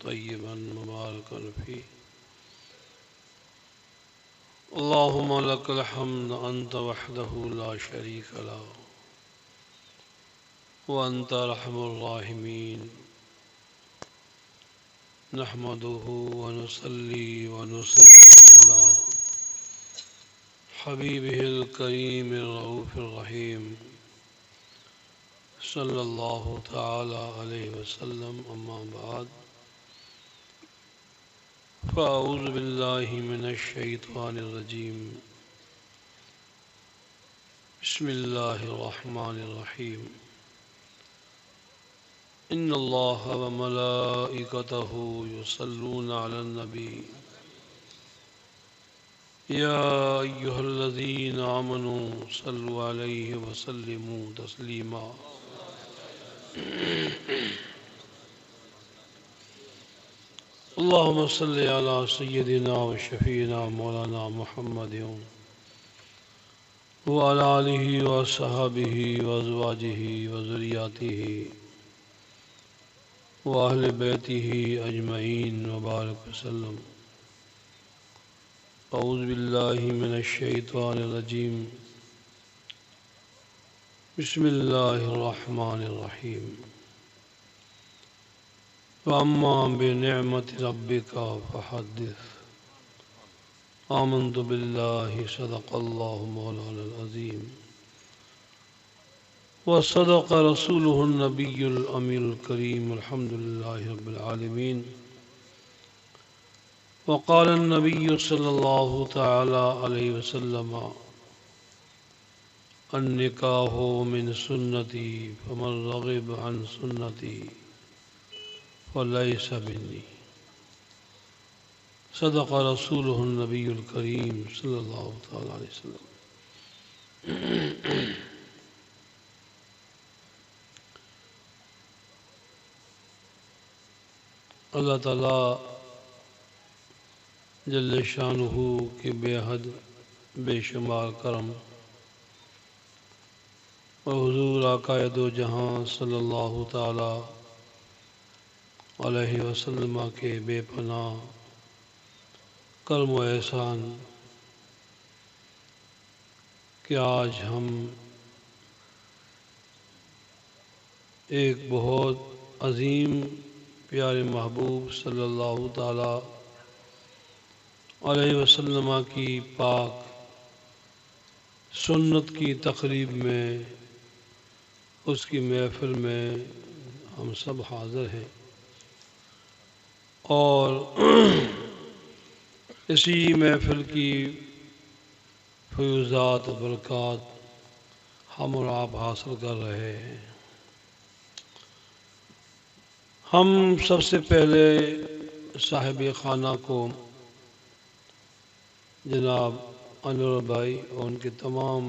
طيبا مباركا فيه. اللهم لك الحمد أنت وحده لا شريك له وأنت أرحم الراحمين. نحمده ونصلي ونسلم على حبيبه الكريم الرؤوف الرحيم صلى الله تعالى عليه وسلم. أما بعد، فأعوذ بالله من الشيطان الرجيم. بسم الله الرحمن الرحيم. إن الله وملائكته يصلون على النبي يا أيها الذين آمنوا صلوا عليه وسلموا تسليما. اللهم صل على سيدنا وشفينا مولانا محمد وعلى آله وصحبه وأزواجه وذرياته وأهل بيته أجمعين وبارك وسلم. أعوذ بالله من الشيطان الرجيم. بسم الله الرحمن الرحيم. وأما بنعمة ربك فحدث. آمنت بالله صدق الله مولانا العظيم وصدق رسوله النبي الأمين الكريم. الحمد لله رب العالمين. وقال النبي صلى الله تعالى عليه وسلم: النکاح من سنتي فمن رغب عن سنتي فليس مني. صدق رسوله النبی الکریم صلی اللہ تعالیٰ علیہ وسلم. اللہ تعالیٰ جل شانہ کے بے حد بے شمار کرم اور حضور آقا دو جہاں صلی اللہ تعالیٰ علیہ وسلم کے بے پناہ کرم و احسان کہ آج ہم ایک بہت عظیم پیارے محبوب صلی اللہ تعالیٰ علیہ وسلم کی پاک سنت کی تقریب میں، اس کی محفل میں ہم سب حاضر ہیں، اور اسی محفل کی فیوزات و برکات ہم اور آپ حاصل کر رہے ہیں. ہم سب سے پہلے صاحب خانہ کو، جناب انور بھائی اور ان کے تمام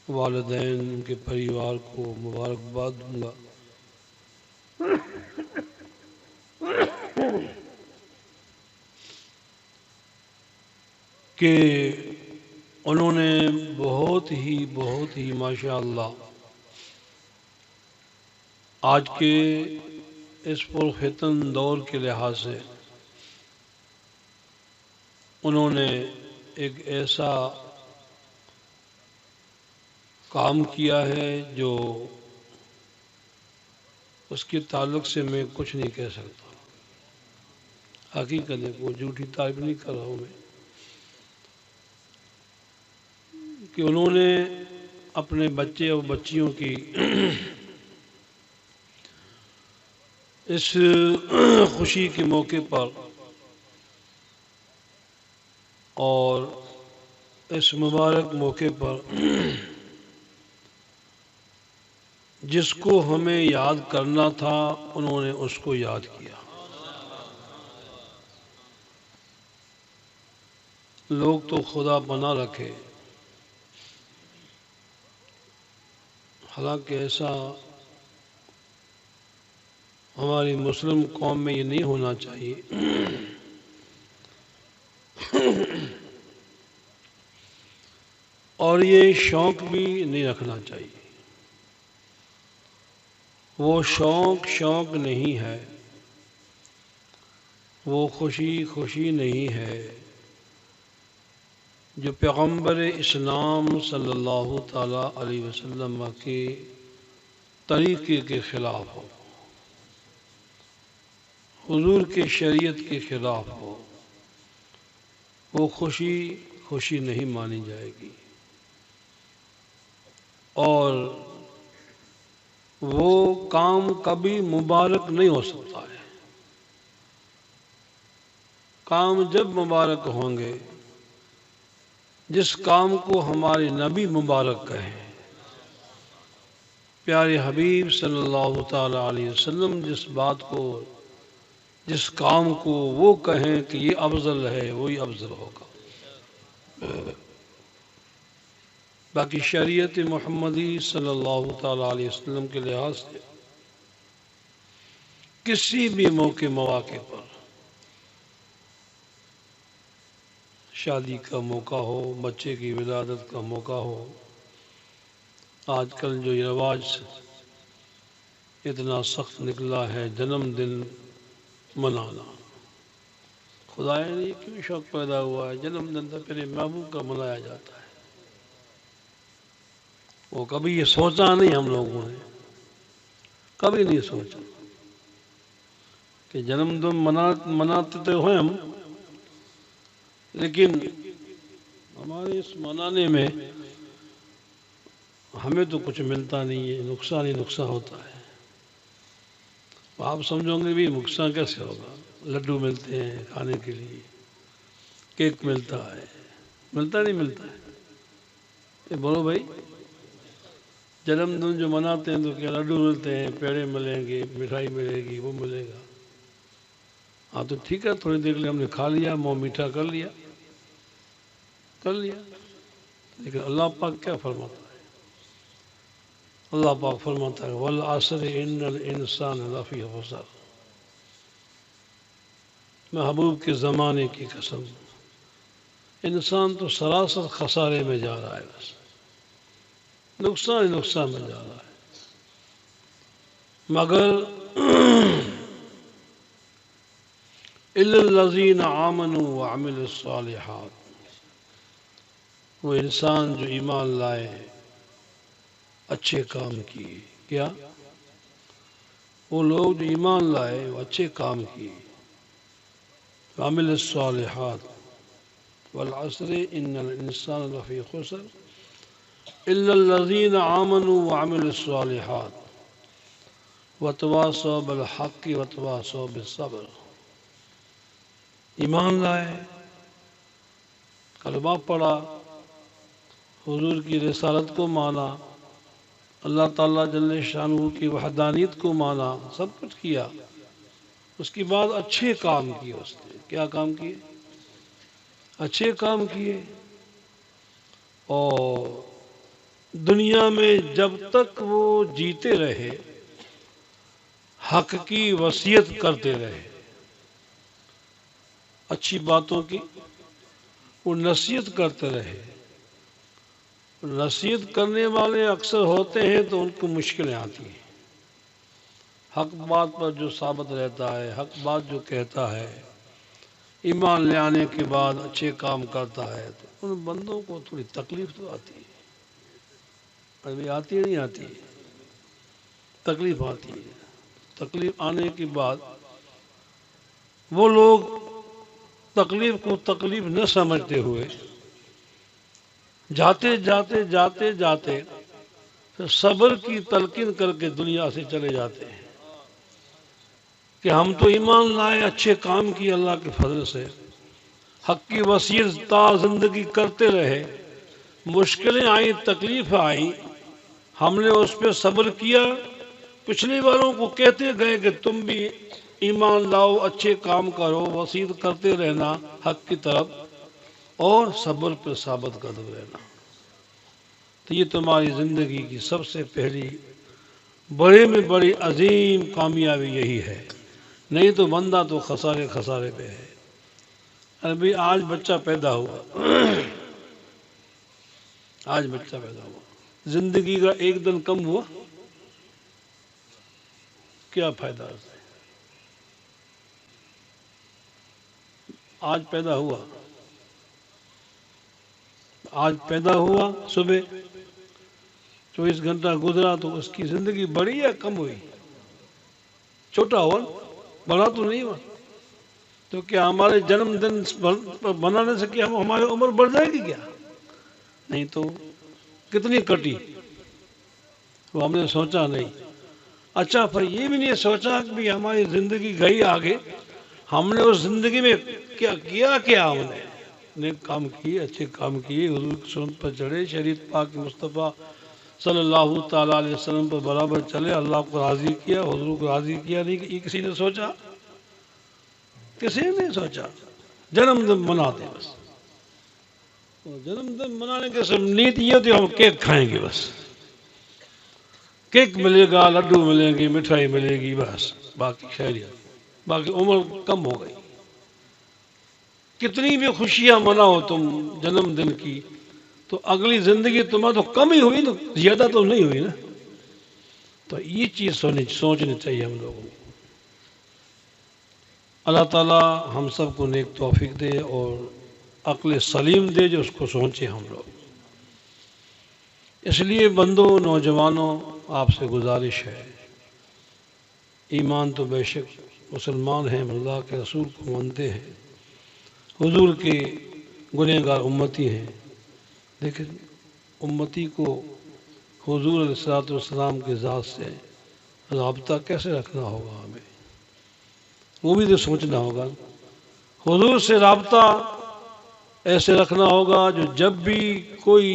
والدین، ان کے پریوار کو مبارکباد دوں گا کہ انہوں نے بہت ہی ماشاءاللہ آج کے اس پرفتن دور کے لحاظ سے انہوں نے ایک ایسا کام کیا ہے جو اس کے تعلق سے میں کچھ نہیں کہہ سکتا. حقیقت ہے، کوئی جھوٹی تعریف نہیں کر رہا ہوں میں، کہ انہوں نے اپنے بچے اور بچیوں کی اس خوشی کے موقع پر اور اس مبارک موقع پر جس کو ہمیں یاد کرنا تھا انہوں نے اس کو یاد کیا. لوگ تو خدا پناہ رکھے، حالانکہ ایسا ہماری مسلم قوم میں یہ نہیں ہونا چاہیے. اور یہ شوق بھی نہیں رکھنا چاہیے. وہ شوق نہیں ہے وہ خوشی خوشی نہیں ہے جو پیغمبر اسلام صلی اللہ تعالی علیہ وسلم کے طریقے کے خلاف ہو، حضور کے شریعت کے خلاف ہو، وہ خوشی خوشی نہیں مانی جائے گی، اور وہ کام کبھی مبارک نہیں ہو سکتا ہے۔ کام جب مبارک ہوں گے جس کام کو ہمارے نبی مبارک کہیں، پیارے حبیب صلی اللہ تعالی علیہ وسلم جس کام کو وہ کہیں کہ یہ افضل ہے وہی افضل ہوگا۔ باقی شریعت محمدی صلی اللہ تعالی علیہ وسلم کے لحاظ سے کسی بھی مواقع پر، شادی کا موقع ہو، بچے کی ولادت کا موقع ہو، آج کل جو یہ رواج اتنا سخت نکلا ہے جنم دن منانا، خدا نے کیوں شوق پیدا ہوا ہے؟ جنم دن تو پہلے محبوب کا منایا جاتا ہے۔ وہ کبھی یہ سوچا نہیں، ہم لوگوں نے کبھی نہیں سوچا کہ جنم دن مناتے تو ہیں ہم، لیکن ہمارے اس منانے میں ہمیں تو کچھ ملتا نہیں ہے، نقصان ہی نقصان ہوتا ہے۔ آپ سمجھو گے بھی نقصان کیسے ہوگا؟ لڈو ملتے ہیں کھانے کے لیے، کیک ملتا ہے، ملتا نہیں ملتا ہے؟ یہ بولو بھائی، جنم دن جو مناتے ہیں تو کیا لڈو ملتے ہیں، پیڑے ملیں گے، مٹھائی ملے گی، وہ ملے گا؟ ہاں تو ٹھیک ہے، تھوڑی دیر لیے ہم نے کھا لیا، منہ میٹھا کر لیا، لیکن اللہ پاک کیا فرماتا ہے؟ اللہ پاک فرماتا ہے والعصر ان الانسان لفی خسر، محبوب کے زمانے کی قسم، انسان تو سراسر خسارے میں جا رہا ہے، بس نقصان نقصان میں جا رہا ہے، مگر الا الذین آمنوا وعملوا الصالحات، وہ انسان جو ایمان لائے، اچھے کام کیے، کیا؟ وہ لوگ جو ایمان لائے، وہ اچھے کام کیے، وعملوا الصالحات والعصر ان الانسان لفی خسر الا الذین آمنوا وعملوا الصالحات وتواصوا بالحق وتواصوا بالصبر، ایمان لائے، کلمہ پڑھا، حضور کی رسالت کو مانا، اللہ تعالیٰ جل شانہ کی وحدانیت کو مانا، سب کچھ کیا، اس کے بعد اچھے کام کیے، اس نے کیا کام کیے؟ اچھے کام کیے، اور دنیا میں جب تک وہ جیتے رہے حق کی وصیت کرتے رہے، اچھی باتوں کی وہ نصیحت کرتے رہے۔ نصیحت کرنے والے اکثر ہوتے ہیں تو ان کو مشکلیں آتی ہیں، حق بات پر جو ثابت رہتا ہے، حق بات جو کہتا ہے، ایمان لے آنے کے بعد اچھے کام کرتا ہے، تو ان بندوں کو تھوڑی تکلیف تو آتی ہے، ابھی آتی ہے نہیں آتی ہے؟ تکلیف آتی ہے۔ تکلیف آنے کے بعد وہ لوگ تکلیف کو تکلیف نہ سمجھتے ہوئے جاتے جاتے جاتے جاتے پھر صبر کی تلقین کر کے دنیا سے چلے جاتے ہیں کہ ہم تو ایمان لائے، اچھے کام کیے، اللہ کے فضل سے حق کی وصیت تا زندگی کرتے رہے، مشکلیں آئیں، تکلیف آئیں، ہم نے اس پہ صبر کیا، پچھلے والوں کو کہتے گئے کہ تم بھی ایمان لاؤ، اچھے کام کرو، وصیت کرتے رہنا حق کی طرف، اور صبر پہ ثابت قدم رہنا، تو یہ تمہاری زندگی کی سب سے پہلی بڑے میں بڑی عظیم کامیابی یہی ہے، نہیں تو بندہ تو خسارے خسارے پہ ہے۔ ابھی آج بچہ پیدا ہوا، آج بچہ پیدا ہوا، زندگی کا ایک دن کم ہوا، کیا فائدہ اس سے؟ آج پیدا ہوا صبح 24 گھنٹہ گزرا تو اس کی زندگی بڑی یا کم ہوئی؟ چھوٹا ہوا، بڑا تو نہیں ہوا۔ تو کیا ہمارے جنم دن بنانے سے کیا ہماری عمر بڑھ جائے گی کیا؟ نہیں تو کتنی کٹی وہ ہم نے سوچا نہیں۔ اچھا پھر یہ بھی نہیں سوچا کہ بھی ہماری زندگی گئی آگے، ہم نے اس زندگی میں کیا ہم نے نیک کام کیے، اچھے کام کیے، حضور کی سنت پر چڑھے، شریعت پاک مصطفیٰ صلی اللہ تعالیٰ علیہ وسلم پر برابر چلے، اللہ کو راضی کیا، حضور کو راضی کیا نہیں کہ یہ کسی نے سوچا؟ کسی نے نہیں سوچا۔ جنم دن مناتے بس، جنم دن منانے کے سب نیت یہ ہوتی ہے ہم کیک کھائیں گے، بس کیک ملے گا، لڈو ملیں گے، مٹھائی ملے گی، بس باقی خیریت، باقی عمر کم ہو گئی۔ کتنی بھی خوشیاں مناؤ تم جنم دن کی، تو اگلی زندگی تمہیں تو کم ہی ہوئی، تو زیادہ تو نہیں ہوئی نا۔ تو یہ چیز سوچنی چاہیے ہم لوگوں کو۔ اللہ تعالیٰ ہم سب کو نیک توفیق دے اور عقل سلیم دے جو اس کو سوچیں ہم لوگ۔ اس لیے بندوں، نوجوانوں، آپ سے گزارش ہے، ایمان تو بے شک مسلمان ہیں، اللہ کے رسول کو مانتے ہیں، حضور کے گنہگار امتی ہیں، لیکن امتی کو حضور علیہ السلام کے ذات سے رابطہ کیسے رکھنا ہوگا؟ ہمیں وہ بھی تو سوچنا ہوگا۔ حضور سے رابطہ ایسے رکھنا ہوگا جو جب بھی کوئی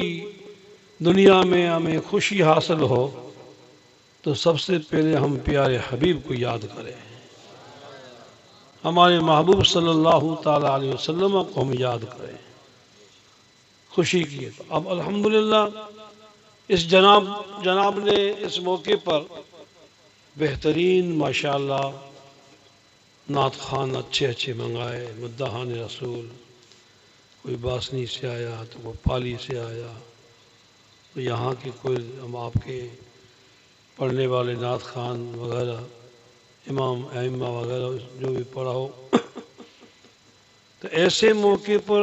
دنیا میں ہمیں خوشی حاصل ہو تو سب سے پہلے ہم پیارے حبیب کو یاد کریں، ہمارے محبوب صلی اللہ تعالیٰ علیہ وسلم کو ہم یاد کریں خوشی کی۔ اب الحمدللہ اس جناب نے اس موقع پر بہترین ماشاءاللہ نعت خوان اچھے منگائے، مداحان رسول، کوئی باسنی سے آیا تو کوئی پالی سے آیا، تو یہاں کے کوئی ہم آپ کے پڑھنے والے نعت خوان وغیرہ، امام ائمہ وغیرہ جو بھی پڑھا ہو۔ تو ایسے موقع پر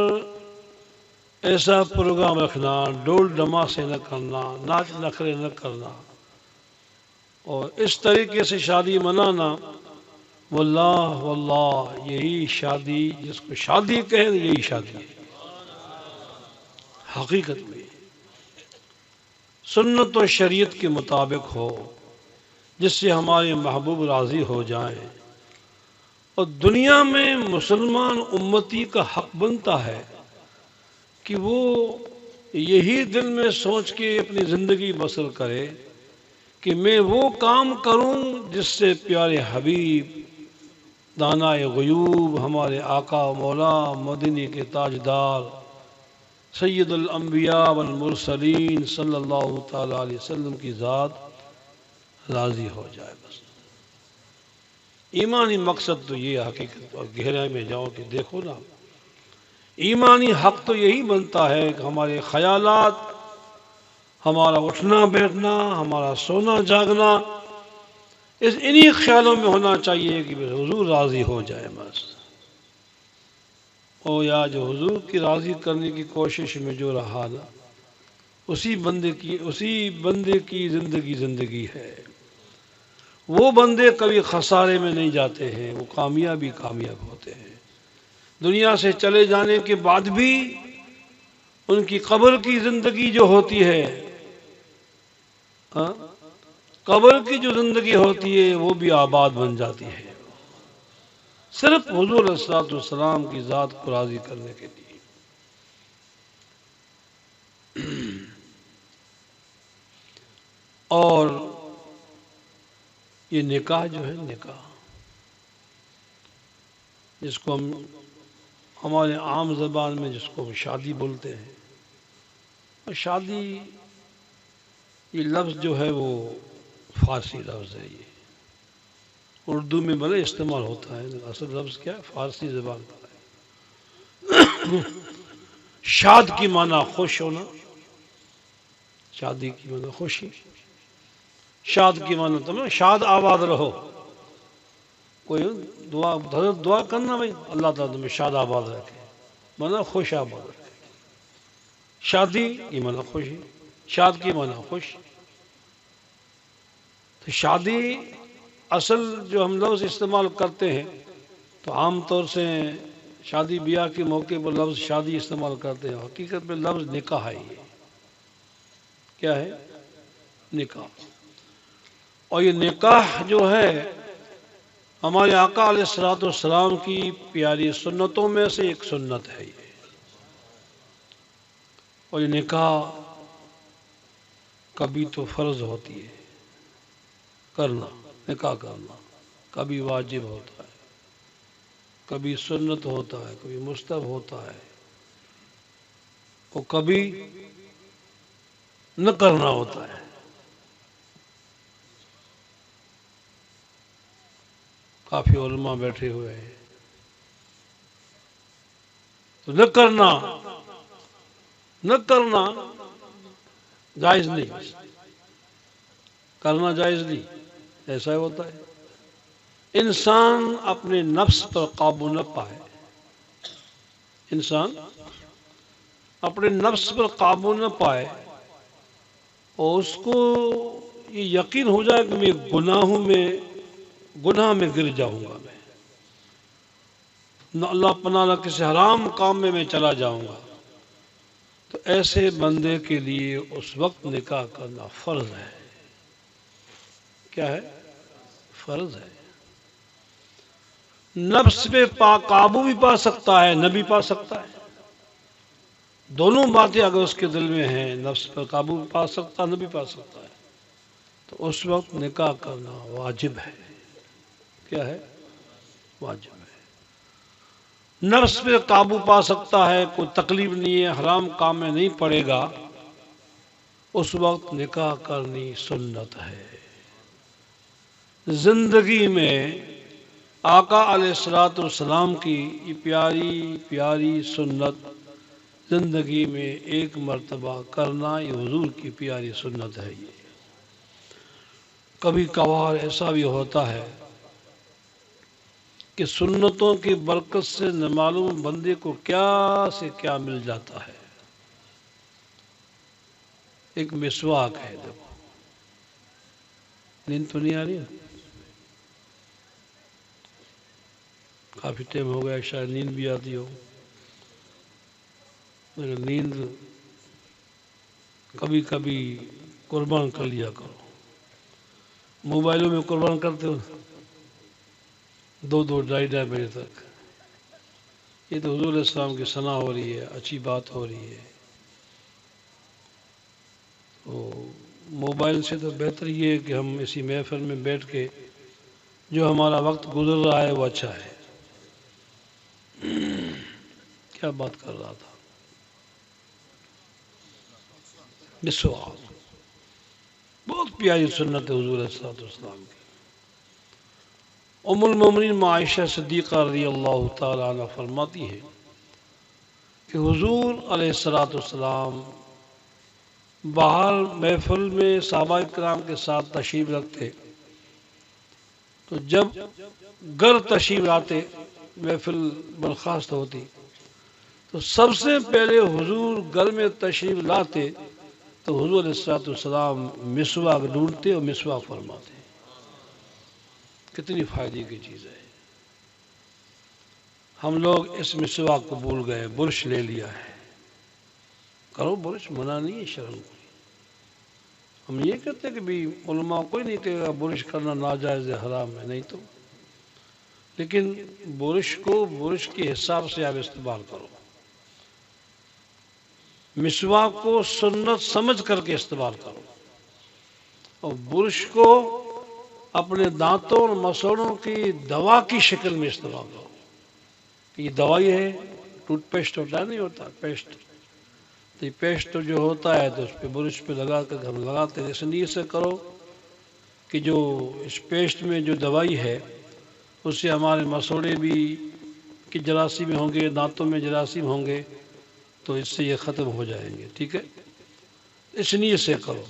ایسا پروگرام رکھنا، ڈول ڈما سے نہ کرنا، ناچ نخرے نہ کرنا، اور اس طریقے سے شادی منانا، واللہ یہی شادی، جس کو شادی کہیں یہی شادی ہے حقیقت میں، سنت و شریعت کے مطابق ہو، جس سے ہمارے محبوب راضی ہو جائیں، اور دنیا میں مسلمان امتی کا حق بنتا ہے کہ وہ یہی دل میں سوچ کے اپنی زندگی بسر کرے کہ میں وہ کام کروں جس سے پیارے حبیب دانائے غیوب، ہمارے آقا مولا مدینے کے تاجدار سید الانبیاء والمرسلین صلی اللہ تعالیٰ علیہ وسلم کی ذات راضی ہو جائے۔ بس ایمانی مقصد تو یہ حقیقت، اور گہرائی میں جاؤ کہ دیکھو نا، ایمانی حق تو یہی بنتا ہے کہ ہمارے خیالات، ہمارا اٹھنا بیٹھنا، ہمارا سونا جاگنا انہی خیالوں میں ہونا چاہیے کہ حضور راضی ہو جائے بس، او یا جو حضور کی راضی کرنے کی کوشش میں جو رہا نا، اسی بندے کی زندگی ہے۔ وہ بندے کبھی خسارے میں نہیں جاتے ہیں، وہ کامیاب ہوتے ہیں۔ دنیا سے چلے جانے کے بعد بھی ان کی قبر کی زندگی جو ہوتی ہے، قبر کی جو زندگی ہوتی ہے وہ بھی آباد بن جاتی ہے، صرف حضور علیہ السلام کی ذات کو راضی کرنے کے لیے۔ اور یہ نکاح جو ہے، نکاح جس کو ہم ہمارے عام زبان میں جس کو ہم شادی بولتے ہیں، اور شادی یہ لفظ جو ہے وہ فارسی لفظ ہے، یہ اردو میں بڑے استعمال ہوتا ہے، اصل لفظ کیا ہے؟ فارسی زبان کا ہے۔ شاد کی معنی خوش ہونا، شادی کی معنی خوشی، شاد کی معنی تم شاد آباد رہو، کوئی دعا کرنا بھائی اللہ تعالیٰ تمہیں شاد آباد رکھے، مانا خوش آباد رکھے. شادی یہ مانا خوشی، شاد کی مانا خوش. تو شادی اصل جو ہم لفظ استعمال کرتے ہیں تو عام طور سے شادی بیاہ کے موقع پر لفظ شادی استعمال کرتے ہیں، حقیقت میں لفظ نکاح ہے. یہ کیا ہے؟ نکاح. اور یہ نکاح جو ہے ہمارے آقا علیہ الصلوۃ والسلام کی پیاری سنتوں میں سے ایک سنت ہے یہ. اور یہ نکاح کبھی تو فرض ہوتی ہے کرنا، نکاح کرنا کبھی واجب ہوتا ہے، کبھی سنت ہوتا ہے، کبھی مستحب ہوتا ہے، اور کبھی نہ کرنا ہوتا ہے. کافی علماء بیٹھے ہوئے ہیں تو نہ کرنا جائز نہیں، کرنا جائز نہیں. ایسا ہوتا ہے انسان اپنے نفس پر قابو نہ پائے، انسان اپنے نفس پر قابو نہ پائے اور اس کو یہ یقین ہو جائے کہ میں گناہ میں گر جاؤں گا، میں نہ اللہ پناہ نہ کسی حرام کام میں چلا جاؤں گا، تو ایسے بندے کے لیے اس وقت نکاح کرنا فرض ہے. کیا ہے؟ فرض ہے. نفس پہ قابو بھی پا سکتا ہے، نہ بھی پا سکتا ہے. دونوں باتیں اگر اس کے دل میں ہیں، نفس پر قابو بھی پا سکتا ہے، نہ بھی پا سکتا ہے، تو اس وقت نکاح کرنا واجب ہے. کیا ہے؟ واجب ہے. نفس پہ قابو پا سکتا ہے، کوئی تکلیف نہیں ہے، حرام کام میں نہیں پڑے گا، اس وقت نکاح کرنی سنت ہے. زندگی میں آقا علیہ الصلوۃ والسلام کی یہ پیاری سنت زندگی میں ایک مرتبہ کرنا یہ حضور کی پیاری سنت ہے. یہ کبھی کبھار ایسا بھی ہوتا ہے کہ سنتوں کی برکت سے نہ معلوم بندے کو کیا سے کیا مل جاتا ہے. ایک مسواک ہے، دیکھو نیند تو نہیں آ رہی؟ کافی ٹائم ہو گیا، شاید نیند بھی آتی ہو، مگر نیند کبھی کبھی قربان کر لیا کرو. موبائلوں میں قربان کرتے ہو 2 ڈھائی بجے تک. یہ تو حضور علیہ السلام کی ثنا ہو رہی ہے، اچھی بات ہو رہی ہے. موبائل سے تو بہتر یہ ہے کہ ہم اسی محفل میں بیٹھ کے جو ہمارا وقت گزر رہا ہے وہ اچھا ہے. کیا بات کر رہا تھا؟ مسواک بہت پیاری سنت ہے حضور علیہ السلام کی. ام المومنین عائشہ صدیقہ رضی اللہ تعالی عنہ فرماتی ہے کہ حضور علیہ السلام باہر محفل میں صحابہ کرام کے ساتھ تشریف رکھتے، تو جب گھر تشریف لاتے، محفل برخاست ہوتی، تو سب سے پہلے حضور گھر میں تشریف لاتے تو حضور علیہ السلام مسواک ڈھونڈتے اور مسواک فرماتے. کتنی فائدے کی چیز ہے. ہم لوگ اس مسواک کو بھول گئے، برش لے لیا ہے. کرو برش، منع نہیں ہے شرم. ہم یہ کہتے کہ بھی علماء کوئی نہیں کہے گا برش کرنا ناجائز ہے، حرام ہے، نہیں تو لیکن برش کو برش کے حساب سے آپ استعمال کرو. مسواک کو سنت سمجھ کر کے استعمال کرو، اور برش کو اپنے دانتوں اور مسوڑوں کی دوا کی شکل میں استعمال کرو. یہ دوائی ہے، ٹوتھ پیسٹ ہوتا نہیں ہوتا پیسٹ، تو یہ پیسٹ جو ہوتا ہے تو اس پہ برش پہ لگا کر ہم لگاتے ہیں. اس نیت سے کرو کہ جو اس پیسٹ میں جو دوائی ہے اس سے ہمارے مسوڑے بھی کی جراثیم ہوں گے، دانتوں میں جراثیم ہوں گے، تو اس سے یہ ختم ہو جائیں گے. ٹھیک ہے، اس نیت سے کرو،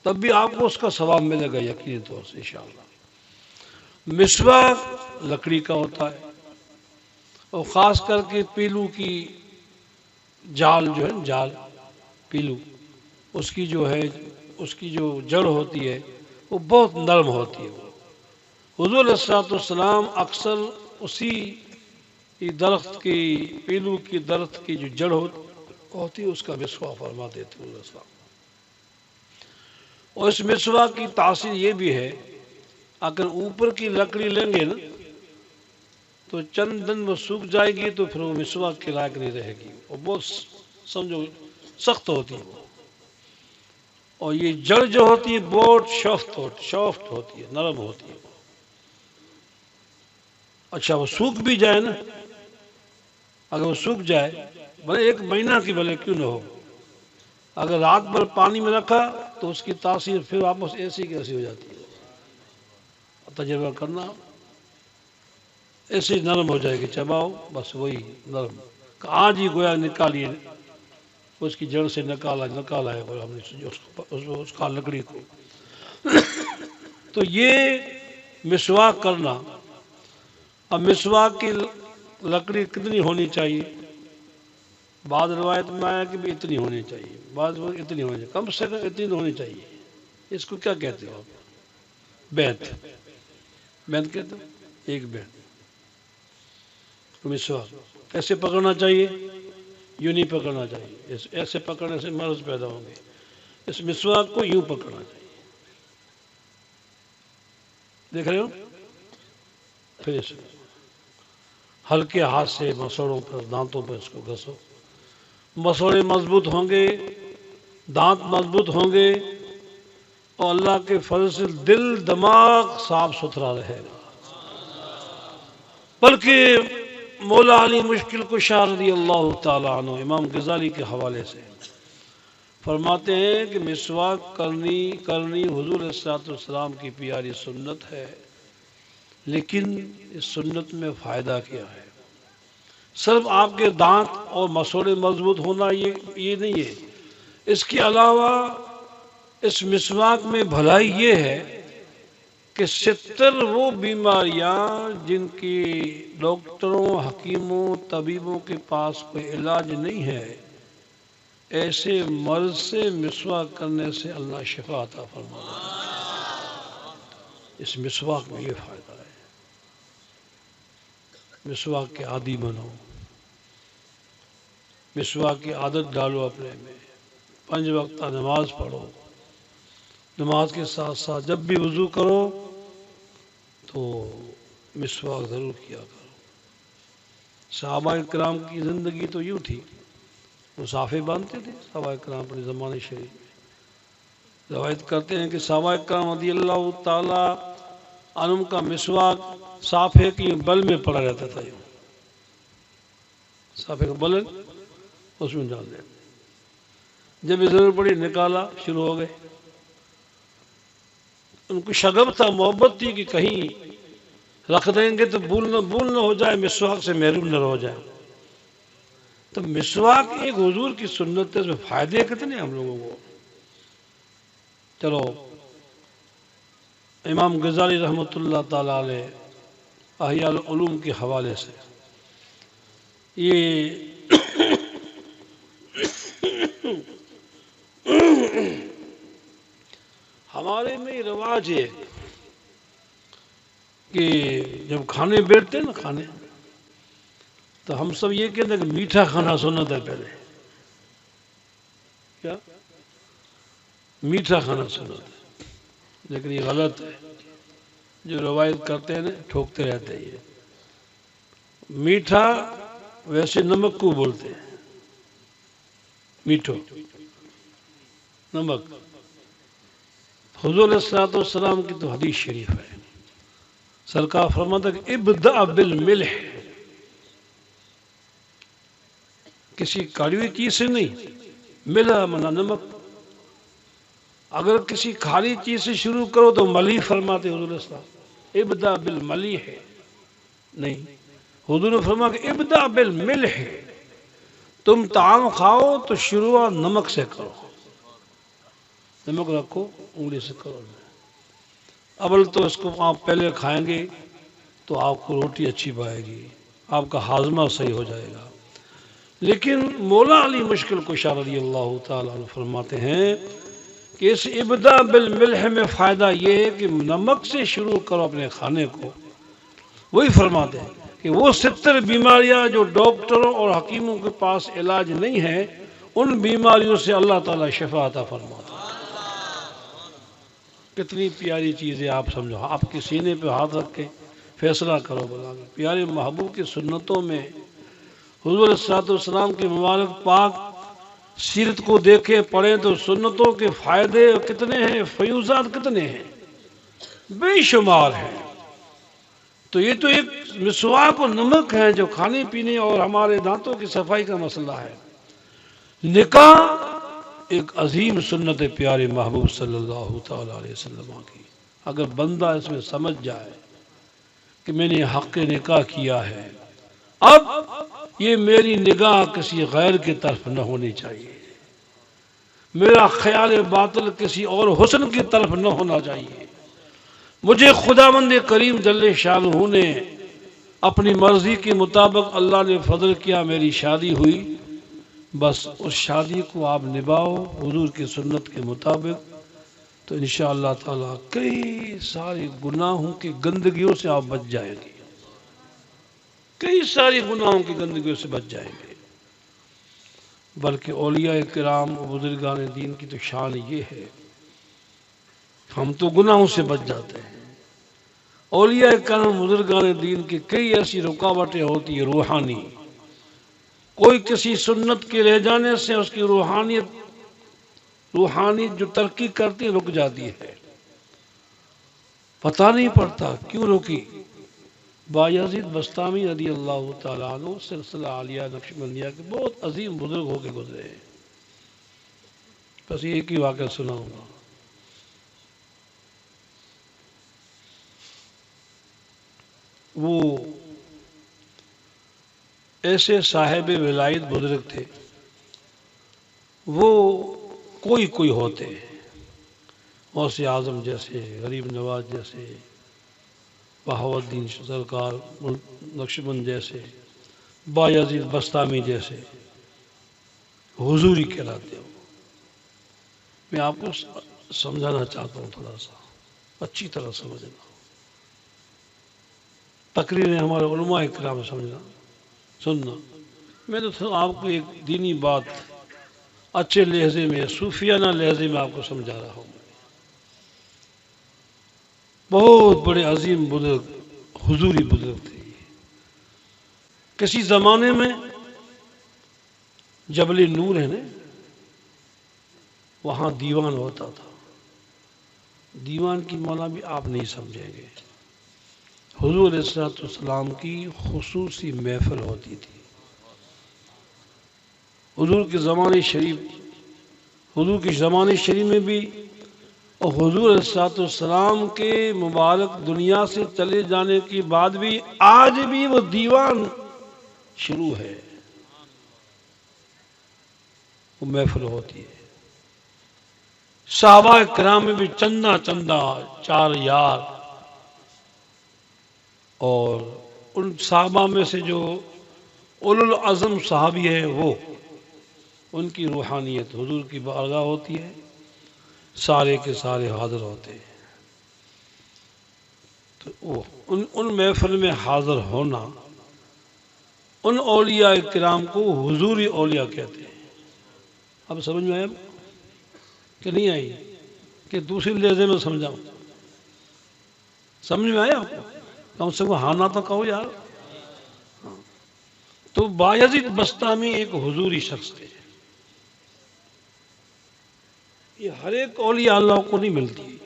تب بھی آپ کو اس کا ثواب ملے گا یقینی طور سے انشاءاللہ. مسواک لکڑی کا ہوتا ہے، اور خاص کر کے پیلو کی جال جو ہے، جال پیلو، اس کی جو ہے، اس کی جو جڑ ہوتی ہے وہ بہت نرم ہوتی ہے۔ حضور علیہ السلام اکثر اسی درخت کی، پیلو کی درخت کی جو جڑ ہوتی ہے اس کا مسواک فرماتے تھے حضور علیہ السلام۔ اور اس مسواک کی تاثیر یہ بھی ہے، اگر اوپر کی لکڑی لیں گے نا تو چند دن وہ سوکھ جائے گی تو پھر وہ مسواک کے لائق نہیں رہے گی، وہ بہت سمجھو سخت ہوتی ہے۔ اور یہ جڑ جو ہوتی ہے بہت سافٹ ہوتی ہے، نرم ہوتی ہے۔ اچھا وہ سوکھ بھی جائے نا، اگر وہ سوکھ جائے بھلے 1 مہینہ کی بھلے کیوں نہ ہو، اگر رات بھر پانی میں رکھا تو اس کی تاثیر پھر واپس ایسی کیسی ہو جاتی ہے، تجربہ کرنا، ایسی نرم ہو جائے گی، چباؤ بس وہی نرم، آج ہی گویا نکالیے اس کی جڑ سے نکالا ہے ہم نے اس کا لکڑی کو۔ تو یہ مسواک کرنا، اب مسواک کی لکڑی کتنی ہونی چاہیے؟ بعض روایت میں آیا کہ بھی اتنی ہونی چاہیے، بعض اتنی ہونی چاہیے، کم سے کم اتنی ہونی چاہیے۔ اس کو کیا کہتے ہو آپ؟ بیت کہتے ہو، ایک بیت۔ مسواک کیسے پکڑنا چاہیے؟ یوں نہیں پکڑنا چاہیے، ایسے پکڑنے سے مرض پیدا ہوں گے۔ اس مسواک کو یوں پکڑنا چاہیے، دیکھ رہے ہو؟ پھر اس ہلکے ہاتھ سے مسوڑوں پر، دانتوں پر اس کو گھسو، مسوڑے مضبوط ہوں گے، دانت مضبوط ہوں گے، اور اللہ کے فضل سے دل دماغ صاف ستھرا رہے گا۔ بلکہ مولا علی مشکل کشا رضی اللہ تعالیٰ عنہ امام غزالی کے حوالے سے فرماتے ہیں کہ مسواک کرنی حضور علیہ السلام کی پیاری سنت ہے، لیکن اس سنت میں فائدہ کیا ہے؟ صرف آپ کے دانت اور مسوڑے مضبوط ہونا یہ نہیں ہے، اس کے علاوہ اس مسواک میں بھلائی یہ ہے کہ 70 وہ بیماریاں جن کی ڈاکٹروں، حکیموں، طبیبوں کے پاس کوئی علاج نہیں ہے، ایسے مرض سے مسواک کرنے سے اللہ شفا عطا فرماتا ہے۔ اس مسواک میں یہ فائدہ ہے، مسواک کے عادی بنو، مسواک کی عادت ڈالو اپنے میں، 5 وقت نماز پڑھو، نماز کے ساتھ ساتھ جب بھی وضو کرو تو مسواک ضرور کیا کرو۔ صحابہ کرام کی زندگی تو یوں تھی، وہ صافے باندھتے تھے صحابہ کرام اپنے زمانے شریف میں۔ روایت کرتے ہیں کہ صحابہ کرام رضی اللہ تعالی عنہم کا مسواک صافے کی بل میں پڑا رہتا تھا، صافے کا بل اس میں ڈال دیا، جب ضرور پڑی نکالا، شروع ہو گئے۔ ان کو شغف تھا، محبت تھی کہ کہیں رکھ دیں گے تو بھول نہ ہو جائے، مسواک سے محروم نہ ہو جائے۔ تو مسواک ایک حضور کی سنت ہے، اس میں فائدے کتنے ہم لوگوں کو۔ چلو امام غزالی رحمۃ اللہ تعالی علیہ احیاء العلوم کے حوالے سے یہ ہمارے میں رواج ہے کہ جب کھانے بیٹھتے ہیں نا، کھانے تو ہم سب یہ کہتے ہیں کہ میٹھا کھانا سنت ہے پہلے، کیا میٹھا کھانا سنت ہے، لیکن یہ غلط ہے۔ جو روایت کرتے ہیں نا ٹھوکتے رہتے ہیں۔ یہ میٹھا ویسے نمک کو بولتے ہیں، میٹھو نمک۔ حضور علیہ السلام کی تو حدیث شریف ہے، سرکار فرماتا کہ ابدأ بالملح، کسی کڑوی چیز سے نہیں، ملح منا نمک۔ اگر کسی کھاری چیز سے شروع کرو تو ملیح فرماتے حضور علیہ السلام، ابدأ بالملیح نہیں، حضور نے فرمایا کہ ابدأ بالملح، تم طعام کھاؤ تو شروع نمک سے کرو، نمک رکھو انگلی سے کرو۔ اول تو اس کو آپ پہلے کھائیں گے تو آپ کو روٹی اچھی پائے گی، آپ کا ہاضمہ صحیح ہو جائے گا۔ لیکن مولا علی مشکل کشا رضی اللہ تعالیٰ عنہ فرماتے ہیں کہ اس ابدا بالملح میں فائدہ یہ ہے کہ نمک سے شروع کرو اپنے کھانے کو۔ وہی فرماتے ہیں کہ وہ 70 بیماریاں جو ڈاکٹروں اور حکیموں کے پاس علاج نہیں ہے، ان بیماریوں سے اللہ تعالیٰ شفا عطا فرماتا ہے۔ کتنی پیاری چیز ہے، آپ سمجھو، آپ کے سینے پہ ہاتھ رکھ کے فیصلہ کرو بلا کے پیارے محبوب کی سنتوں میں حضور صلی اللہ علیہ وسلم کی مبارک پاک سیرت کو دیکھیں پڑھیں تو سنتوں کے فائدے کتنے ہیں، فیوزات کتنے ہیں، بے شمار ہیں۔ تو یہ تو ایک مسواک و نمک ہے جو کھانے پینے اور ہمارے دانتوں کی صفائی کا مسئلہ ہے۔ نکاح ایک عظیم سنت پیارے محبوب صلی اللہ تعالیٰ علیہ وسلم کی، اگر بندہ اس میں سمجھ جائے کہ میں نے حق نکاح کیا ہے، اب یہ میری نگاہ کسی غیر کی طرف نہ ہونی چاہیے، میرا خیال باطل کسی اور حسن کی طرف نہ ہونا چاہیے، مجھے خداوند کریم جل شانہ نے اپنی مرضی کے مطابق اللہ نے فضل کیا، میری شادی ہوئی، بس اس شادی کو آپ نبھاؤ حضور کی سنت کے مطابق، تو انشاءاللہ تعالیٰ کئی سارے گناہوں کی گندگیوں سے آپ بچ جائیں گے، کئی ساری گناہوں کی گندگیوں سے بچ جائیں گے۔ بلکہ اولیاء کرام و بزرگان دین کی تو شان یہ ہے، ہم تو گناہوں سے بچ جاتے ہیں، اولیاء کرام بزرگان دین کی کئی ایسی رکاوٹیں ہوتی ہیں روحانی، کوئی کسی سنت کے رہ جانے سے اس کی روحانی جو ترقی کرتی رک جاتی ہے، پتہ نہیں پڑتا کیوں رکی۔ بایزید بستامی رضی اللہ تعالیٰ عنہ سلسلہ عالیہ نقشبندیہ کے بہت عظیم بزرگ ہو کے گزرے ہیں، بس ایک ہی واقعہ سناؤں گا۔ وہ ایسے صاحب ولایت بزرگ تھے، وہ کوئی ہوتے، غوث اعظم جیسے، غریب نواز جیسے، بہاؤالدین سرکار نقشبند جیسے، بایزید بستامی جیسے حضوری کہلاتے ہو۔ میں آپ کو سمجھانا چاہتا ہوں، تھوڑا سا اچھی طرح سمجھنا، تقریریں ہمارے علماء کرام سمجھنا سننا۔ میں تو آپ کو ایک دینی بات اچھے لہجے میں، صوفیانہ لہجے میں آپ کو سمجھا رہا ہوں۔ بہت بڑے عظیم بزرگ، حضوری بزرگ تھے۔ کسی زمانے میں جبل نور ہے نا، وہاں دیوان ہوتا تھا، دیوان کی معنی بھی آپ نہیں سمجھیں گے، حضور علیہ السلام کی خصوصی محفل ہوتی تھی۔ حضور کے زمانے شریف میں بھی، اور حضور علیہ السلام کے مبارک دنیا سے چلے جانے کے بعد بھی آج بھی وہ دیوان شروع ہے، وہ محفل ہوتی ہے۔ صحابہ کرام میں بھی چندہ 4 یار، اور ان صحابہ میں سے جو اولو العزم صحابی ہیں، وہ ان کی روحانیت حضور کی بارگاہ ہوتی ہے، سارے کے سارے حاضر ہوتے ہیں۔ تو ان محفل میں حاضر ہونا، ان اولیاء کرام کو حضوری اولیاء کہتے ہیں۔ اب سمجھ میں آیا کہ نہیں آئی، کہ دوسری لہجے میں سمجھاؤں؟ سمجھ میں آیا آپ کو؟ کم سے کم ہاں نہ تو کہو یار۔ تو بایزید بستامی ایک حضوری شخص تھے، یہ ہر ایک اولیاء اللہ کو نہیں ملتی،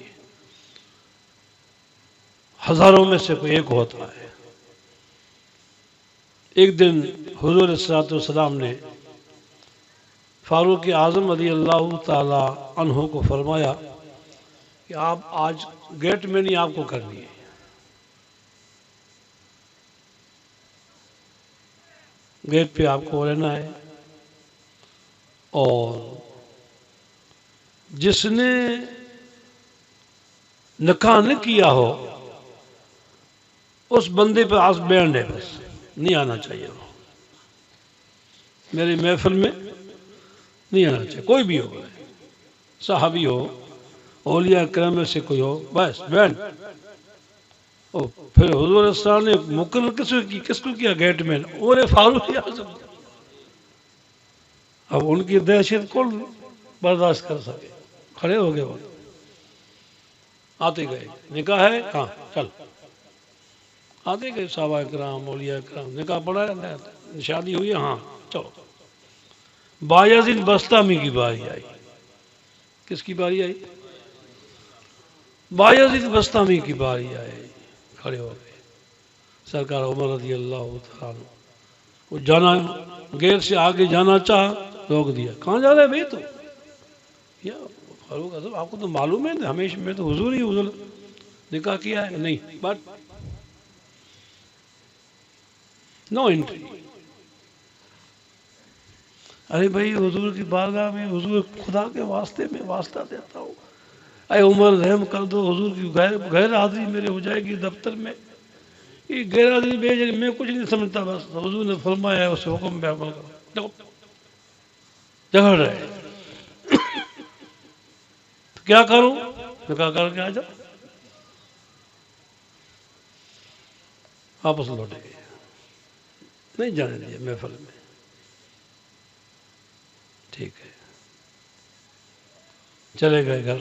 ہزاروں میں سے کوئی ایک ہوتا ہے۔ ایک دن حضور صلی اللہ علیہ وسلم نے فاروق اعظم رضی اللہ تعالی عنہ کو فرمایا کہ آپ آج گیٹ میں نہیں، آپ کو کرنی ہے۔ گیٹ پہ آپ کو رہنا ہے، اور جس نے نکاح نہ کیا ہو اس بندے پہ آس بینڈ ہے، بس نہیں آنا چاہیے، وہ میری محفل میں نہیں آنا چاہیے، کوئی بھی ہو، صحابی ہو، اولیاء کرام میں سے کوئی ہو، بس بینڈ۔ پھر حضور السلام نے مقرر کس کو کیا گیٹ مین؟ عمر فاروق اعظم۔ اب ان کی دہشت کون برداشت کر سکے؟ کھڑے ہو گئے، وہ آتے گئے، نکاح ہے ہاں چل، آتے گئے صحابہ کرام، اولیاء کرام، نکاح پڑھا جاتا ہے، شادی ہوئی ہاں چلو۔ بایزید بستامی کی باری آئی۔ کس کی باری آئی؟ بایزید بستامی کی باری آئی، کھڑے ہو گئے۔ سرکار عمر رضی اللہ تعالیٰ عنہ، وہ جانا گیٹ سے آگے جانا چاہا، روک دیا۔ کہاں جا رہے بھائی تو؟ یا فاروق اعظم آپ کو تو معلوم ہے ہمیشہ میں تو حضور ہی حضور نکاح کیا ہے، نہیں بٹ نو انٹری۔ ارے بھائی حضور کی بارگاہ میں، حضور خدا کے واسطے میں واسطہ دیتا ہوں، اے عمر رحم کر دو، حضور کی غیر حاضری میرے ہو جائے گی دفتر میں، یہ غیر حاضری بھیج، میں کچھ نہیں سمجھتا، بس حضور نے فرمایا ہے اس حکم پہ عمل کرو۔ جھگڑ رہے تو کیا کروں؟ نکاح کر کے آ جاؤ، واپس لوٹے گئے، نہیں جانے دیا محفل میں۔ ٹھیک ہے، چلے گئے گھر۔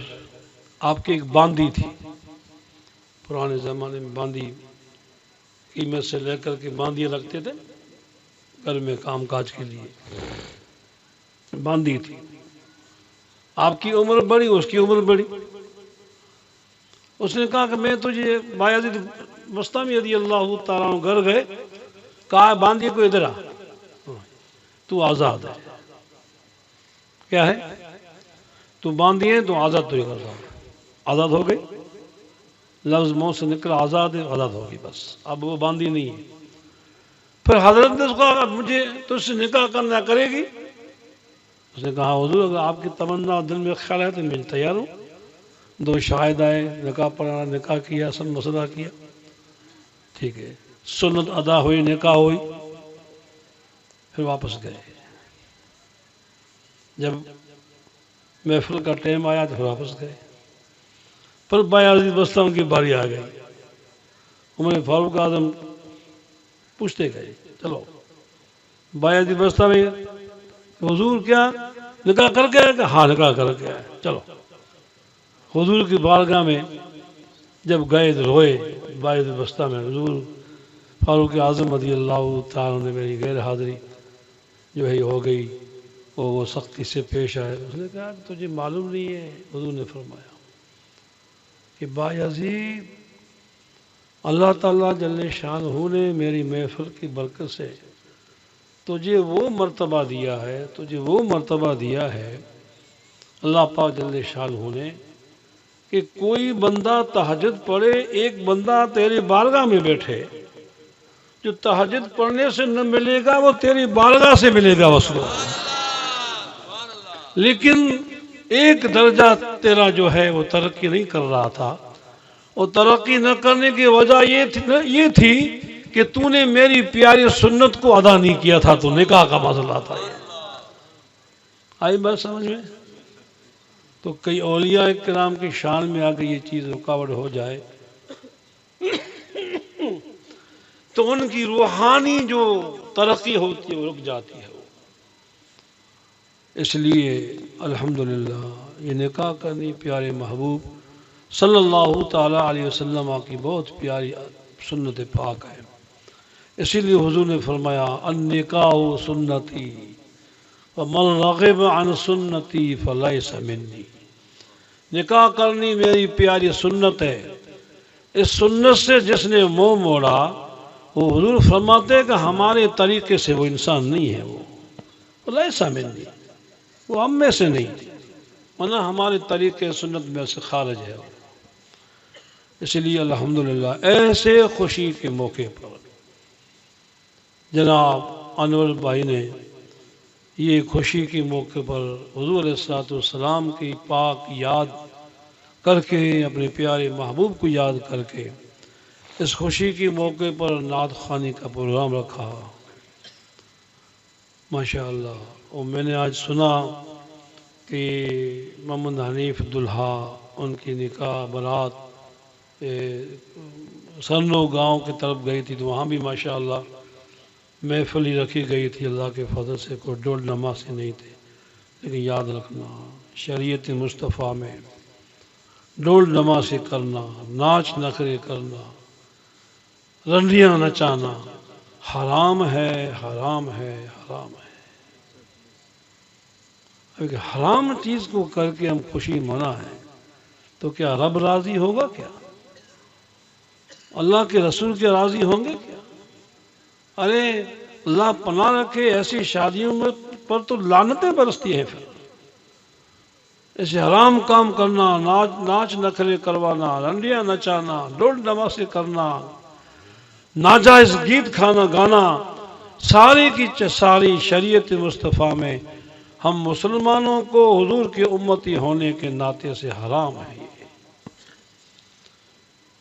آپ کی ایک باندی تھی، پرانے زمانے میں باندی قیمت سے لے کر کے باندیاں رکھتے تھے گھر میں کام کاج کے لیے، باندی تھی۔ آپ کی عمر بڑی، اس کی عمر بڑی۔ اس نے کہا کہ میں تجھے بایزید بستامی رضی اللہ تعالیٰ عنہ گھر گئے، کہا باندی کو ادھر آ، تو آزاد ہے۔ کیا ہے؟ تو باندھی ہے تو آزاد تو کر رہا، آزاد ہو گئی، لفظ منہ سے نکلا آزاد ہے، آزاد ہوگی، بس اب وہ باندھی نہیں ہے۔ پھر حضرت نے اس کو کہا مجھے تجھ سے نکاح کرنا کرے گی؟ اس نے کہا حضور اگر آپ کی تمنا دل میں خیال ہے تو میں تیار ہوں۔ دو شاہد آئے، نکاح پڑھا، نکاح کیا، سب مسئلہ کیا، ٹھیک ہے، سنت ادا ہوئی، نکاح ہوئی، پھر واپس گئے۔ جب محفل کا ٹائم آیا تو پھر واپس گئے۔ پھر بایزید بستامی کی باری آ گئی۔ عمر فاروق اعظم پوچھتے گئے، چلو بایزید بستامی حضور کیا نکاح کر کے آئے؟ ہاں نکاح کر کے آئے، چلو۔ حضور کی بارگاہ میں جب گئے تو روئے بایزید بستامی، حضور فاروق اعظم رضی اللہ تعالیٰ نے میری غیر حاضری جو ہے ہو گئی، وہ سختی سے پیش آئے۔ اس نے کہا کہ تجھے معلوم نہیں ہے، حضور نے فرمایا کہ بایزید اللہ تعالیٰ جل شانہ نے میری محفل کی برکت سے تجھے وہ مرتبہ دیا ہے، تجھے وہ مرتبہ دیا ہے اللہ پاک جل شانہ نے کہ کوئی بندہ تہجد پڑھے، ایک بندہ تیری بارگاہ میں بیٹھے، جو تہجد پڑھنے سے نہ ملے گا وہ تیری بارگاہ سے ملے گا وصول۔ لیکن ایک درجہ تیرا جو ہے وہ ترقی نہیں کر رہا تھا، اور ترقی نہ کرنے کی وجہ یہ تھی کہ تو نے میری پیاری سنت کو ادا نہیں کیا تھا، تو نکاح کا مسئلہ تھا یہ۔ آئی بات سمجھ میں؟ تو کئی اولیاء کرام کی شان میں آ کے یہ چیز رکاوٹ ہو جائے تو ان کی روحانی جو ترقی ہوتی ہے وہ رک جاتی ہے۔ اس لیے الحمدللہ یہ نکاح کرنی پیارے محبوب صلی اللہ تعالیٰ علیہ وسلم کی بہت پیاری سنت پاک ہے۔ اسی لیے حضور نے فرمایا النکاح سنتی ومن رغب عن سنتی فلیس منی۔ نکاح کرنی میری پیاری سنت ہے، اس سنت سے جس نے منہ موڑا، وہ حضور فرماتے ہیں کہ ہمارے طریقے سے وہ انسان نہیں ہے، وہ لیس منی، وہ ہم میں سے نہیں، ورنہ ہمارے طریقے سنت میں سے خارج ہے۔ اس لیے الحمدللہ ایسے خوشی کے موقع پر جناب انور بھائی نے یہ خوشی کے موقع پر حضور علیہ الصلوۃ والسلام کی پاک یاد کر کے، اپنے پیارے محبوب کو یاد کر کے اس خوشی کے موقع پر نعت خوانی کا پروگرام رکھا۔ ماشاءاللہ۔ اور میں نے آج سنا کہ محمد حنیف دلہا، ان کی نکاح برات سرنو گاؤں کی طرف گئی تھی، تو وہاں بھی ماشاءاللہ محفل ہی رکھی گئی تھی۔ اللہ کے فضل سے کوئی ڈول نمازی نہیں تھے، لیکن یاد رکھنا شریعت مصطفیٰ میں ڈول نمازی کرنا، ناچ نخرے کرنا، رنڈیاں نچانا حرام ہے، حرام ہے، حرام ہے۔ اگر حرام چیز کو کر کے ہم خوشی منا ہے تو کیا رب راضی ہوگا؟ کیا اللہ کے رسول کے راضی ہوں گے کیا؟ ارے اللہ پناہ رکھے، ایسی شادیوں میں پر تو لعنتیں برستی ہیں۔ پھر ایسے حرام کام کرنا، ناچ نخرے کروانا، رنڈیاں نچانا، ڈول نمازی کرنا، ناجائز گیت کھانا گانا، ساری کی ساری شریعت مصطفیٰ میں ہم مسلمانوں کو حضور کی امتی ہونے کے ناطے سے حرام ہے۔ یہ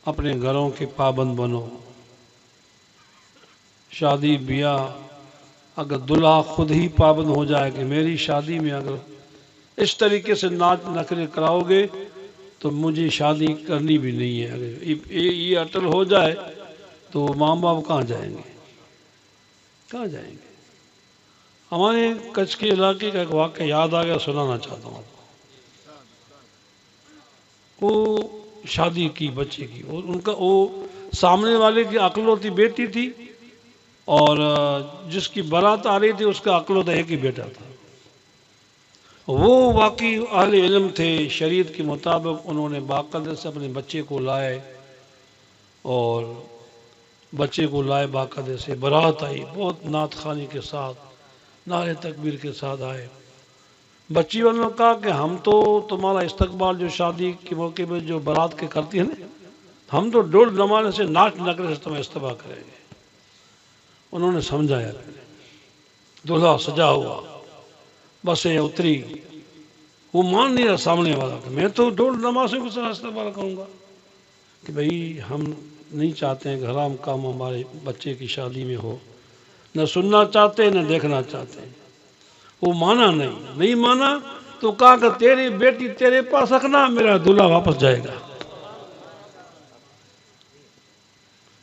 اپنے گھروں کے پابند بنو۔ شادی بیاہ اگر دلہا خود ہی پابند ہو جائے کہ میری شادی میں اگر اس طریقے سے ناچ نخرے کراؤ گے تو مجھے شادی کرنی بھی نہیں ہے، اگر یہ اٹل ہو جائے تو ماں باپ کہاں جائیں گے؟ کہاں جائیں گے؟ ہمارے کچھ کے علاقے کا ایک واقعہ یاد آ گیا، سنانا چاہتا ہوں آپ کو۔ وہ شادی کی بچے کی، اور ان کا وہ سامنے والے کی اکلوتی بیٹی تھی، اور جس کی برات آ رہی تھی اس کا اکلوتا ایک ہی بیٹا تھا۔ وہ واقعی اہل علم تھے، شریعت کے مطابق انہوں نے باقاعدہ سے اپنے بچے کو لائے، اور بچے کو لائے باقاعدہ سے، برات آئی بہت نعت خوانی کے ساتھ، نعرے تکبیر کے ساتھ آئے۔ بچی والوں نے کہا کہ ہم تو تمہارا استقبال جو شادی کے موقع پہ جو برات کے کرتی ہیں نا، ہم تو ڈول نمانے سے ناچ نخرے سے تمہیں استقبال کریں گے۔ انہوں نے سمجھایا، دلہا سجا ہوا، بسیں اتری، وہ مان نہیں رہا سامنے والا کہ میں تو ڈول نمازوں کے ساتھ استقبال کروں گا، کہ بھئی ہم نہیں چاہتے ہیں کہ حرام کام ہمارے بچے کی شادی میں ہو، نہ سننا چاہتے نہ دیکھنا چاہتے ہیں۔ وہ مانا نہیں مانا تو کہا کہ تیری بیٹی تیرے پاس رکھنا، میرا دلہا واپس جائے گا۔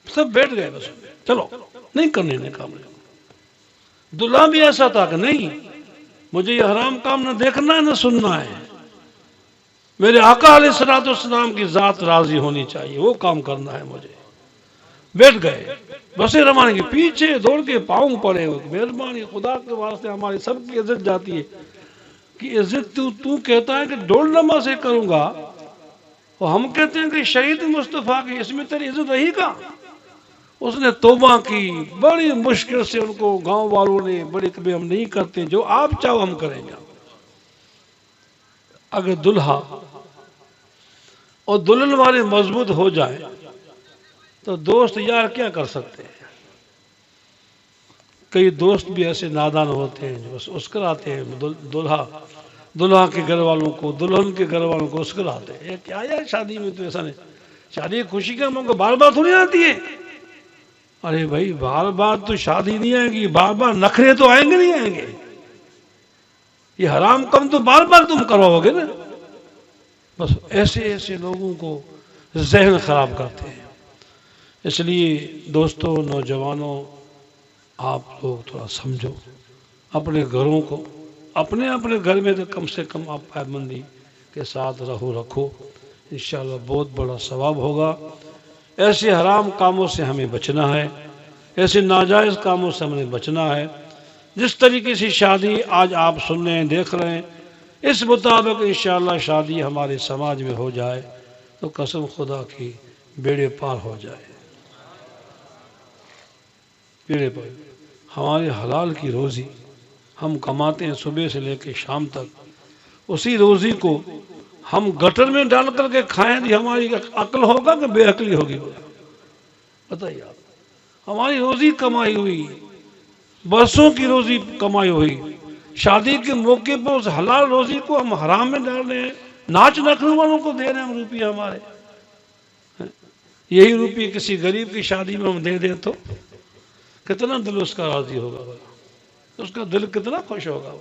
سب بیٹھ گئے، بس چلو نہیں کرنے نے کام۔ دلہا بھی ایسا تھا کہ نہیں، مجھے یہ حرام کام نہ دیکھنا ہے نہ سننا ہے، میرے آقا علیہ السلام کی ذات راضی ہونی چاہیے، وہ کام کرنا ہے مجھے۔ بیٹھ گئے، بسیں روانہ کی، پیچھے دوڑ کے پاؤں پڑے ہوئے، مہربانی خدا کے واسطے ہماری سب کی عزت جاتی ہے کہ عزت تو کہتا ہے کہ ڈول نمازیں کروں گا، اور ہم کہتے ہیں کہ شہید مصطفیٰ کی، اس میں تیری عزت رہی کا؟ اس نے توبہ کی، بڑی مشکل سے ان کو گاؤں والوں نے بڑے کبھی ہم نہیں کرتے، جو آپ چاہو ہم کریں گے۔ اگر دلہا اور دلہن والے مضبوط ہو جائیں تو دوست یار کیا کر سکتے ہیں؟ کئی دوست بھی ایسے نادان ہوتے ہیں جو بس اسکراتے ہیں دلہا کے گھر والوں کو، دلہن کے گھر والوں کو اسکراتے ہیں۔ یہ کیا ہے شادی میں؟ تو ایسا نہیں، شادی خوشی کا موقع بار بار تھوڑی آتی ہے۔ ارے بھائی بار بار تو شادی نہیں آئے گی، بار بار نخرے تو آئیں گے نہیں آئیں گے، یہ حرام کم تو بار بار تم کرواؤ گے نا۔ بس ایسے لوگوں کو ذہن خراب کرتے ہیں۔ اس لیے دوستو، نوجوانوں، آپ لوگ تھوڑا سمجھو، اپنے گھروں کو، اپنے گھر میں تو کم سے کم آپ پابندی کے ساتھ رکھو، انشاءاللہ بہت بڑا ثواب ہوگا۔ ایسے حرام کاموں سے ہمیں بچنا ہے، ایسے ناجائز کاموں سے ہمیں بچنا ہے۔ جس طریقے سے شادی آج آپ سن رہے ہیں، دیکھ رہے ہیں، اس مطابق انشاءاللہ شادی ہمارے سماج میں ہو جائے تو قسم خدا کی بیڑے پار ہو جائے، بیڑے پار۔ ہمارے حلال کی روزی ہم کماتے ہیں صبح سے لے کے شام تک، اسی روزی کو ہم گٹر میں ڈال کر کے کھائیں تو ہماری عقل ہوگا کہ بے عقلی ہوگی؟ بتائیے آپ، ہماری روزی کمائی ہوئی، برسوں کی روزی کمائی ہوئی، شادی کے موقع پر اس حلال روزی کو ہم حرام میں ڈال رہے ہیں، ناچ نخنے والوں کو دے رہے ہیں ہم روپیے ہمارے. یہی روپیے کسی غریب کی شادی میں ہم دے دیں تو کتنا دل اس کا راضی ہوگا، اس کا دل کتنا خوش ہوگا.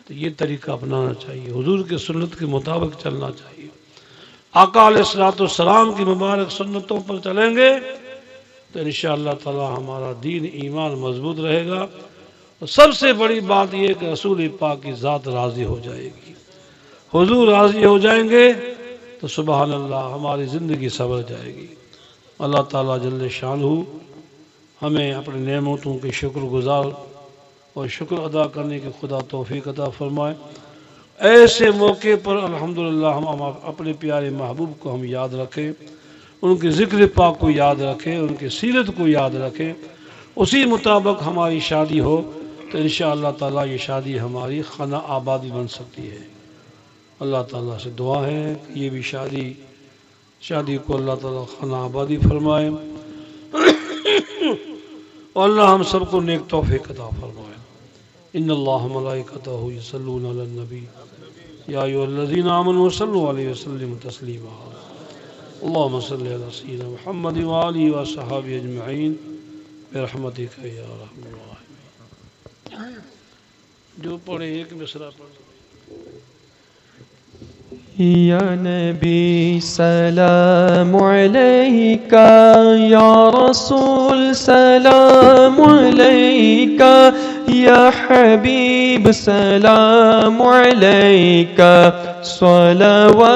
تو یہ طریقہ اپنانا چاہیے، حضور کی سنت کے مطابق چلنا چاہیے. آقا علیہ السلام کی مبارک سنتوں پر چلیں گے تو انشاءاللہ تعالی ہمارا دین ایمان مضبوط رہے گا. اور سب سے بڑی بات یہ کہ رسول پاک کی ذات راضی ہو جائے گی. حضور راضی ہو جائیں گے تو سبحان اللہ ہماری زندگی سنور جائے گی. اللہ تعالیٰ جل شانہ ہمیں اپنے نعمتوں کے شکر گزار اور شکر ادا کرنے کی خدا توفیق عطا فرمائے. ایسے موقع پر الحمدللہ ہم اپنے پیارے محبوب کو ہم یاد رکھیں، ان کے ذکر پاک کو یاد رکھیں، ان کی سیرت کو یاد رکھیں، اسی مطابق ہماری شادی ہو تو انشاءاللہ تعالیٰ یہ شادی ہماری خانہ آبادی بن سکتی ہے. اللہ تعالیٰ سے دعا ہے کہ یہ بھی شادی کو اللہ تعالیٰ خانہ آبادی فرمائے اور اللہ ہم سب کو نیک توفیق عطا فرمائے. ان اللہ ملائکتہ یصلون علی النبی یا ایھا الذین آمنوا صلوا علیہ وسلم تسلیما. اللہم صلی علی سیدنا محمد وآلہ وصحبہ اجمعین برحمتک یا ارحم الراحمین. جو پڑھے ایک مصرع پڑھ. یا نبی سلام علیکہ، یا رسول سلام علیکہ، یا حبیب سلام علیکہ، صلوات